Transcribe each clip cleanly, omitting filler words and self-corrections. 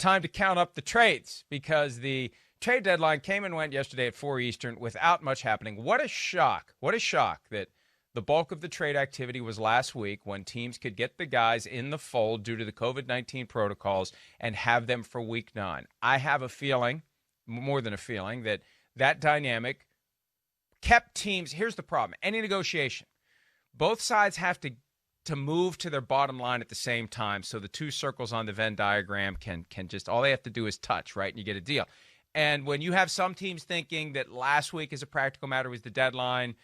time to count up the trades because the trade deadline came and went yesterday at 4 Eastern without much happening. What a shock. What a shock that the bulk of the trade activity was last week when teams could get the guys in the fold due to the COVID-19 protocols and have them for week 9. I have a feeling, more than a feeling, that dynamic kept teams. Here's the problem. Any negotiation, both sides have to move to their bottom line at the same time so the two circles on the Venn diagram can just, all they have to do is touch, right, and you get a deal. And when you have some teams thinking that last week, as a practical matter, was the deadline,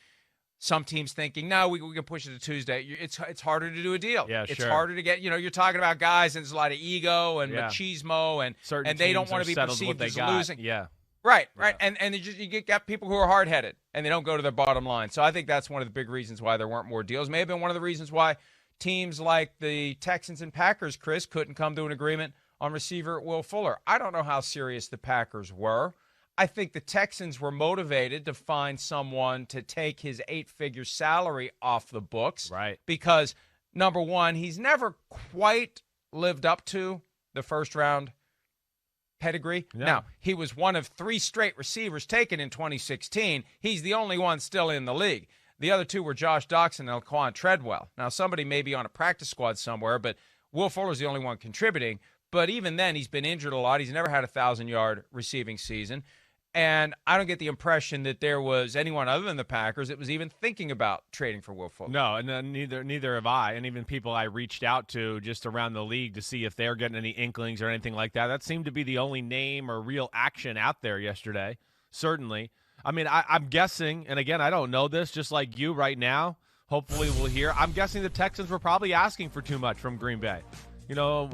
some teams thinking, no, we can push it to Tuesday. It's harder to do a deal. Yeah, it's sure. harder to get, you're talking about guys and there's a lot of ego and machismo and they don't want to be perceived as losing. Yeah. Right. And you got people who are hard-headed and they don't go to their bottom line. So I think that's one of the big reasons why there weren't more deals. May have been one of the reasons why teams like the Texans and Packers, Chris, couldn't come to an agreement on receiver Will Fuller. I don't know how serious the Packers were. I think the Texans were motivated to find someone to take his 8-figure salary off the books. Right. Because, number one, he's never quite lived up to the first-round pedigree. Yeah. Now, he was one of 3 straight receivers taken in 2016. He's the only one still in the league. The other 2 were Josh Doxson and Laquan Treadwell. Now, somebody may be on a practice squad somewhere, but Will Fuller's the only one contributing. But even then, he's been injured a lot. He's never had a 1,000-yard receiving season. And I don't get the impression that there was anyone other than the Packers that was even thinking about trading for Will Fuller. No, and neither have I. And even people I reached out to just around the league to see if they're getting any inklings or anything like that. That seemed to be the only name or real action out there yesterday, certainly. I mean, I'm guessing, and again, I don't know this, just like you right now. Hopefully we'll hear. I'm guessing the Texans were probably asking for too much from Green Bay. And I'm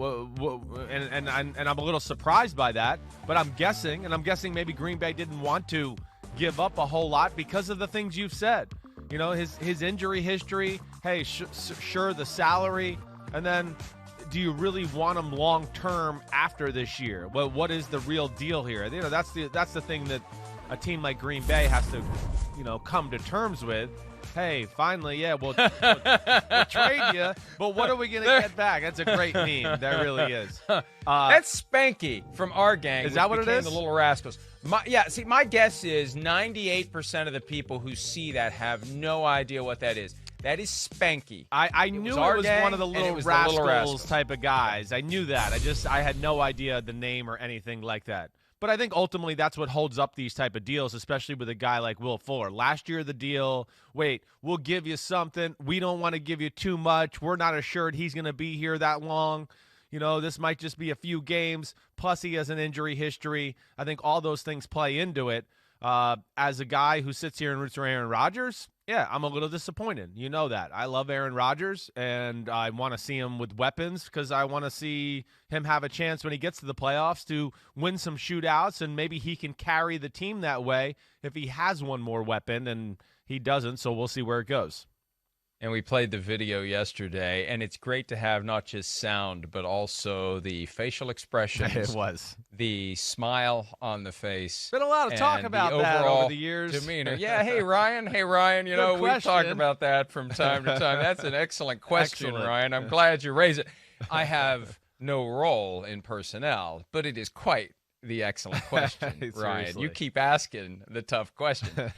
a little surprised by that, but I'm guessing maybe Green Bay didn't want to give up a whole lot because of the things you've said. His injury history, hey, sure, the salary, and then do you really want him long-term after this year? Well, what is the real deal here? That's the thing that a team like Green Bay has to, come to terms with. Hey, finally, yeah, we'll trade you, but what are we going to get back? That's a great meme. That really is. That's Spanky from our gang. Is that what it is? The Little Rascals. My guess is 98% of the people who see that have no idea what that is. That is Spanky. I knew it was one of the Little Rascals type of guys. I knew that. I had no idea the name or anything like that. But I think ultimately that's what holds up these type of deals, especially with a guy like Will Fuller. Last year, the deal, wait, we'll give you something. We don't want to give you too much. We're not assured he's going to be here that long. This might just be a few games. Plus, he has an injury history. I think all those things play into it. As a guy who sits here and roots for Aaron Rodgers, yeah, I'm a little disappointed. You know that. I love Aaron Rodgers, and I want to see him with weapons because I want to see him have a chance when he gets to the playoffs to win some shootouts, and maybe he can carry the team that way if he has one more weapon, and he doesn't, so we'll see where it goes. And we played the video yesterday, and it's great to have not just sound, but also the facial expressions. It was. The smile on the face. Been a lot of talk about that over the years. Demeanor. Yeah, hey, Ryan, we've talked about that from time to time. That's an excellent question, Ryan. I'm glad you raised it. I have no role in personnel, but it is quite the excellent question, Ryan. You keep asking the tough question.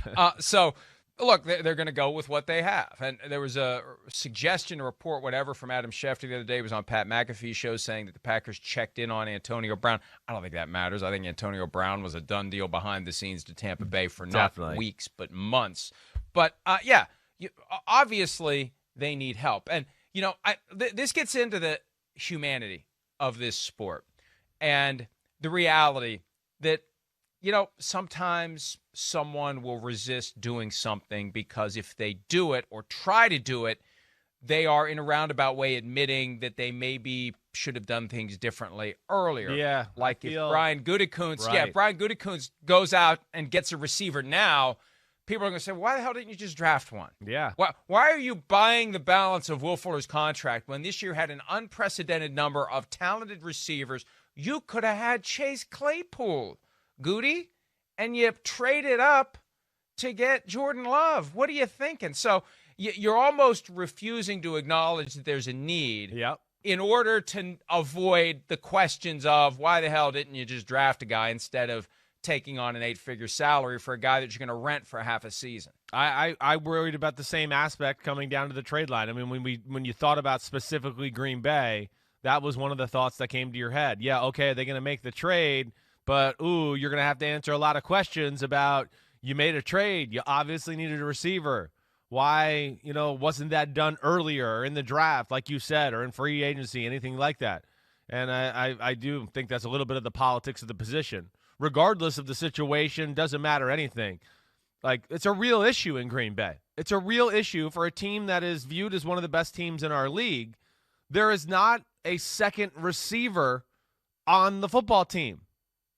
Look, they're going to go with what they have. And there was a suggestion, a report, whatever, from Adam Schefter the other day. It was on Pat McAfee's show saying that the Packers checked in on Antonio Brown. I don't think that matters. I think Antonio Brown was a done deal behind the scenes to Tampa Bay for not weeks but months. But, obviously they need help. And, this gets into the humanity of this sport and the reality that, sometimes someone will resist doing something because if they do it or try to do it, they are in a roundabout way admitting that they maybe should have done things differently earlier. Yeah. Like if Brian Gutekunst goes out and gets a receiver now, people are going to say, why the hell didn't you just draft one? Yeah. Why are you buying the balance of Will Fuller's contract when this year had an unprecedented number of talented receivers? You could have had Chase Claypool, Goody, and you traded up to get Jordan Love. What are you thinking? So you're almost refusing to acknowledge that there's a need. Yep. in order to avoid the questions of why the hell didn't you just draft a guy instead of taking on an 8-figure salary for a guy that you're going to rent for half a season. I worried about the same aspect coming down to the trade line. I mean, when you thought about specifically Green Bay, that was one of the thoughts that came to your head. Yeah, okay, they're going to make the trade, but, you're going to have to answer a lot of questions about you made a trade. You obviously needed a receiver. Why, wasn't that done earlier in the draft, like you said, or in free agency, anything like that? And I do think that's a little bit of the politics of the position. Regardless of the situation, doesn't matter anything. Like, it's a real issue in Green Bay. It's a real issue for a team that is viewed as one of the best teams in our league. There is not a second receiver on the football team.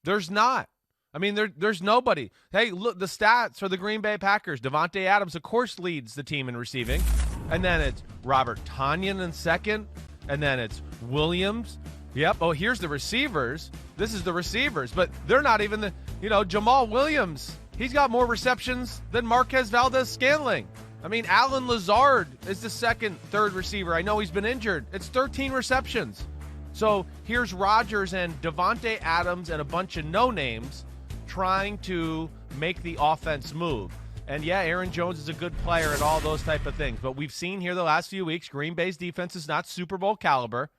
There's not. I mean, there's nobody. Hey, look, the stats for the Green Bay Packers. Davante Adams, of course, leads the team in receiving. And then it's Robert Tonyan in second. And then it's Williams. Yep. Oh, here's the receivers. This is the receivers. But they're not even the, Jamal Williams. He's got more receptions than Marquez Valdez-Scantling. I mean, Alan Lazard is the second, third receiver. I know he's been injured. It's 13 receptions. So here's Rodgers and Davante Adams and a bunch of no-names trying to make the offense move. And, yeah, Aaron Jones is a good player and all those type of things. But we've seen here the last few weeks, Green Bay's defense is not Super Bowl caliber.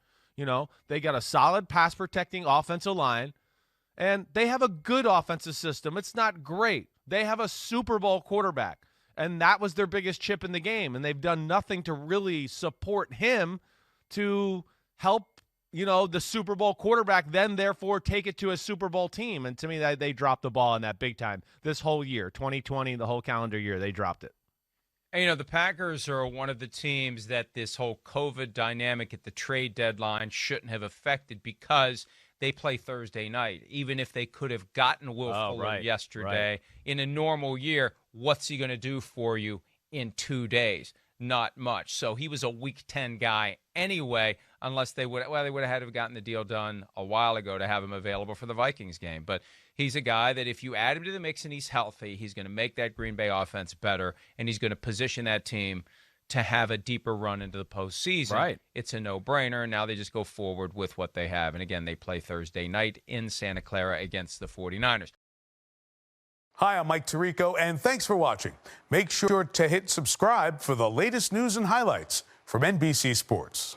They got a solid pass-protecting offensive line, and they have a good offensive system. It's not great. They have a Super Bowl quarterback, and that was their biggest chip in the game, and they've done nothing to really support him to help, the Super Bowl quarterback then therefore take it to a Super Bowl team. And to me, they dropped the ball on that big time. This whole year, 2020, the whole calendar year, they dropped it. And, the Packers are one of the teams that this whole COVID dynamic at the trade deadline shouldn't have affected because they play Thursday night. Even if they could have gotten Will Fuller yesterday, in a normal year, what's he going to do for you in 2 days? Not much. So he was a Week 10 guy anyway, unless they would have had to have gotten the deal done a while ago to have him available for the Vikings game. But he's a guy that if you add him to the mix and he's healthy, he's going to make that Green Bay offense better, and he's going to position that team to have a deeper run into the postseason. Right. It's a no-brainer. Now they just go forward with what they have. And, again, they play Thursday night in Santa Clara against the 49ers. Hi, I'm Mike Tirico, and thanks for watching. Make sure to hit subscribe for the latest news and highlights from NBC Sports.